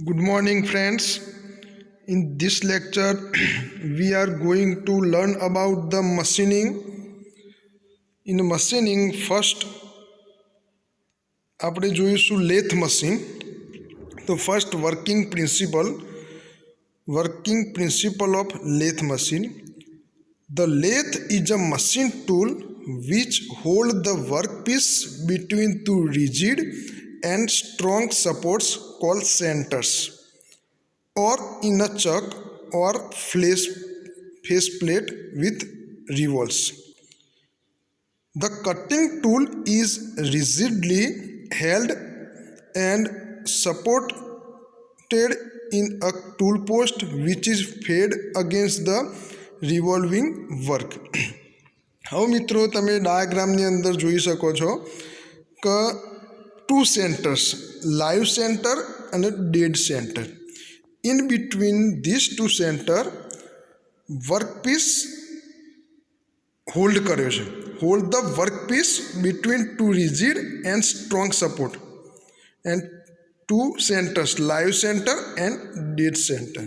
Good morning, friends. In this lecture, we are going to learn about the machining. In machining, first આપણે જોઈશું lathe machine. તો first working principal of lathe machine. The lathe is a machine tool which hold the workpiece between two rigid and strong supports called centers, or in a chuck or faceplate with revolves. The cutting tool is rigidly held and supported in a tool post which is fed against the revolving work. હવે મિત્રો તમે ડાયાગ્રામની અંદર જોઈ શકો છો કે two centres, live centre અને dead centre. In between these two center workpiece hold કર્યો છે. Hold the workpiece between two rigid and strong support and two centers, live center and dead center.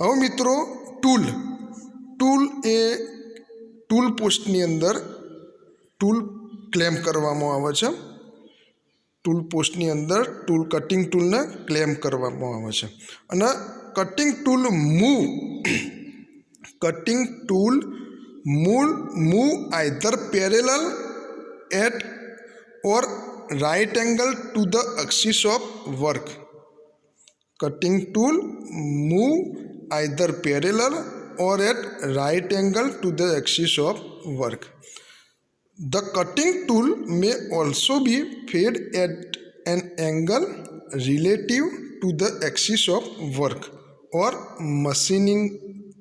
હવે મિત્રો ટૂલ એ tool પોસ્ટની અંદર tool clamp કરવામાં આવે છે. Tool પોસ્ટની અંદર tool cutting ટૂલને clamp કરવામાં આવે છે અને cutting tool move either parallel at or right angle to the axis of work. Cutting tool move either parallel or at right angle to the axis of work. The cutting tool may also be fed at an angle relative to the axis of work or machining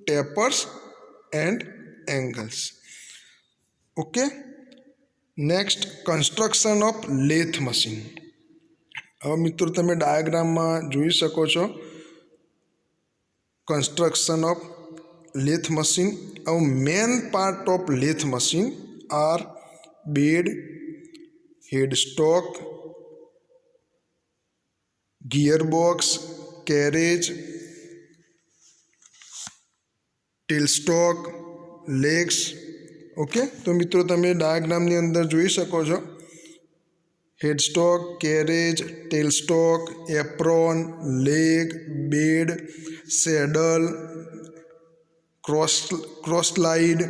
tapers and angles. Okay. Next, construction of lathe machine. હવે મિત્રો તમે ડાયાગ્રામમાં જોઈ શકો છો construction of lathe machine. Our main part of lathe machine are bed, headstock, gearbox, carriage, tailstock, legs. Okay, તો મિત્રો તમે ડાયાગ્રામની અંદર જોઈ શકો છો headstock, carriage, tailstock, apron, leg, bed, saddle, cross slide,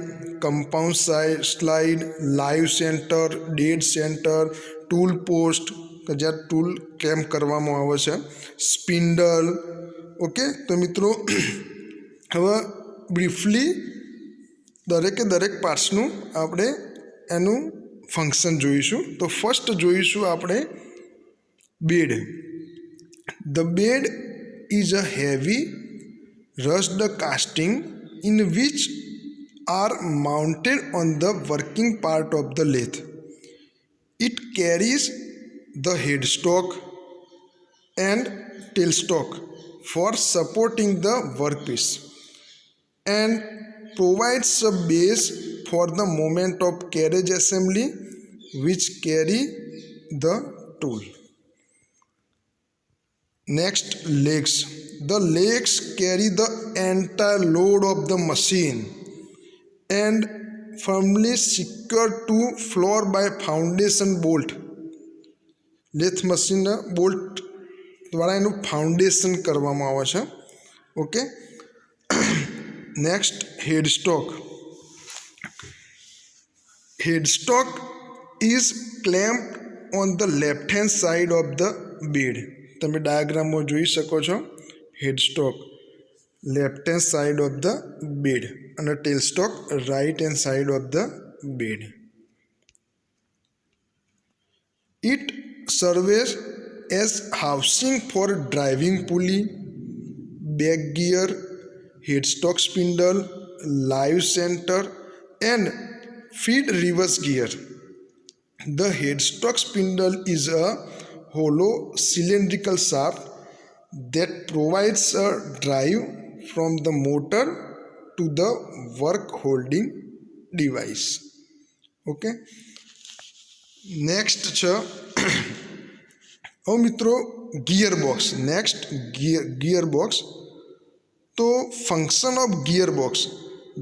compound slide, live center, dead center, tool post કે જ્યાં ટૂલ ક્લેમ્પ કરવામાં આવે છે, સ્પિન્ડલ. ઓકે, તો મિત્રો હવે બ્રીફલી દરેક પાર્ટ્સનું આપણે એનું ફંક્શન જોઈશું. તો ફર્સ્ટ જોઈશું આપણે bed. The bed is a heavy rusted casting in which are mounted on the working part of the lathe. It carries the headstock and tailstock for supporting the workpiece and provides a base for the moment of carriage assembly which carry the tool. Next, legs. The legs carry the entire load of the machine and firmly secured to floor by foundation bolt. Lathe મશીનના bolt દ્વારા એનું foundation કરવામાં આવે છે. Okay. Next, headstock. Headstock is clamped on the left hand side of the bed. તમે ડાયાગ્રામમાં જોઈ શકો છો headstock left hand side of the bed અને tailstock right hand side of the bed. It serves as housing for driving pulley, back gear, headstock spindle, live centre and feed reverse gear. The headstock spindle is a hollow cylindrical shaft that provides a drive from the motor to the work holding device. Okay. Next છે હવે મિત્રો gearbox. Next, gearbox. तो function of gearbox.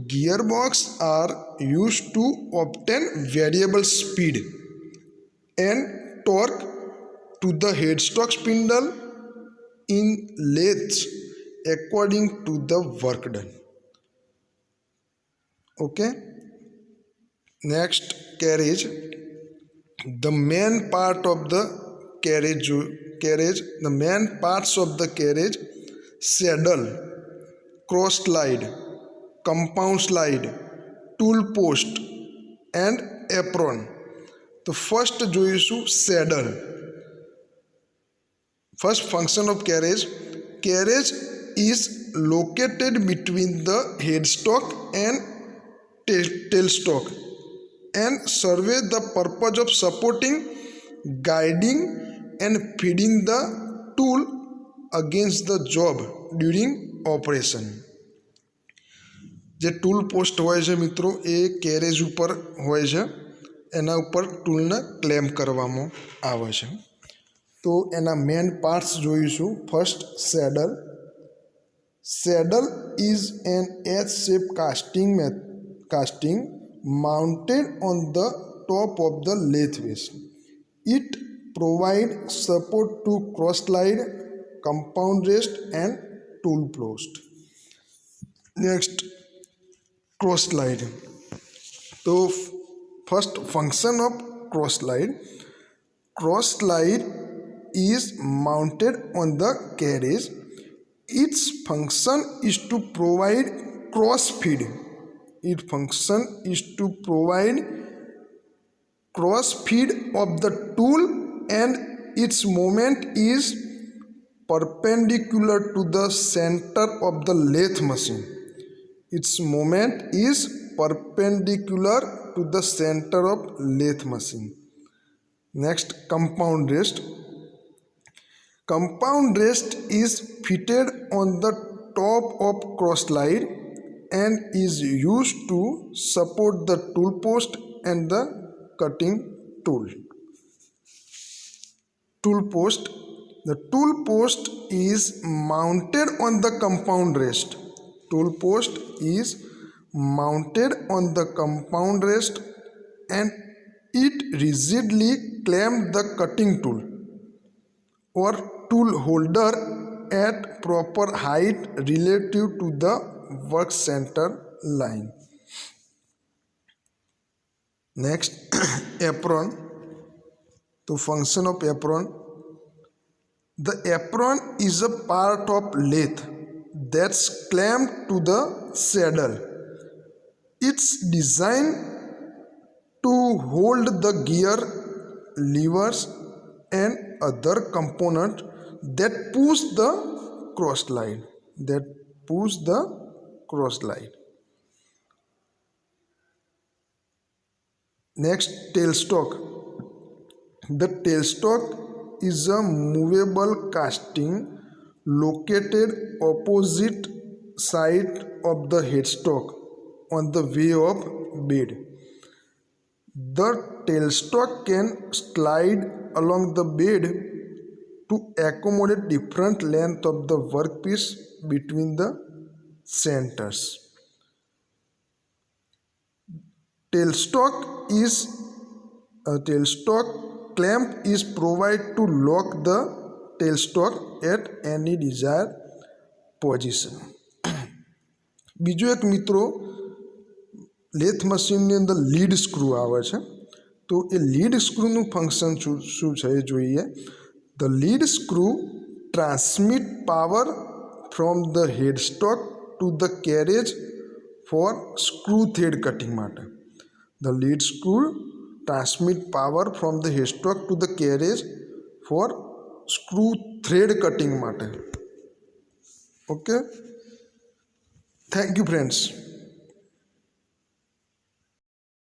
Gearbox are used to obtain variable speed and torque to the headstock spindle in lathes according to the work done. Okay. Next, carriage. The main part of the carriage, the main parts of the carriage: saddle, cross slide, compound slide, tool post and apron. तो first જોઈશું saddle. First function of carriage. Carriage is located between the headstock and tailstock and serve the purpose of supporting, guiding and feeding the tool against the job during operation. જે tool post હોય છે મિત્રો એ carriage ઉપર હોય છે, એના ઉપર ટૂલને clamp કરવામાં આવે છે. તો એના મેન પાર્ટ્સ જોઈશું. First, saddle. Saddle is an H shape casting mounted on the top of the lathe base. It provides support to cross slide, compound rest and tool post. Next, cross slide. So first function of cross slide. Cross slide is mounted on the carriage. Its function is to provide cross feed. Its function is to provide cross feed of the tool and its moment is perpendicular to the center of the lathe machine. Its moment is perpendicular to the center of lathe machine. Next, compound rest. Compound rest is fitted on the top of cross slide and is used to support the tool post and the cutting tool. Tool post. The tool post is mounted on the compound rest. Tool post is mounted on the compound rest and it rigidly clamps the cutting tool or tool holder at proper height relative to the work center line. Next, apron. The function of apron. The apron is a part of lathe that's clamped to the saddle. It's designed to hold the gear, levers and other components that push the cross slide. Next, tailstock. The tailstock is a movable casting located opposite side of the headstock on the way of bed. The tailstock can slide along the bed to accommodate different length of the workpiece between the centers. Tailstock clamp is provided to lock the tailstock at any desired position. બીજો એક મિત્રો lathe મશીનની અંદર lead screw આવે છે. તો એ lead સ્ક્રૂનું function શું છે એ જોઈએ. The lead screw transmit power from the headstock to the carriage for screw thread cutting માટે. The lead screw transmit power from the headstock to the carriage for screw thread cutting માટે. Okay. Thank you friends.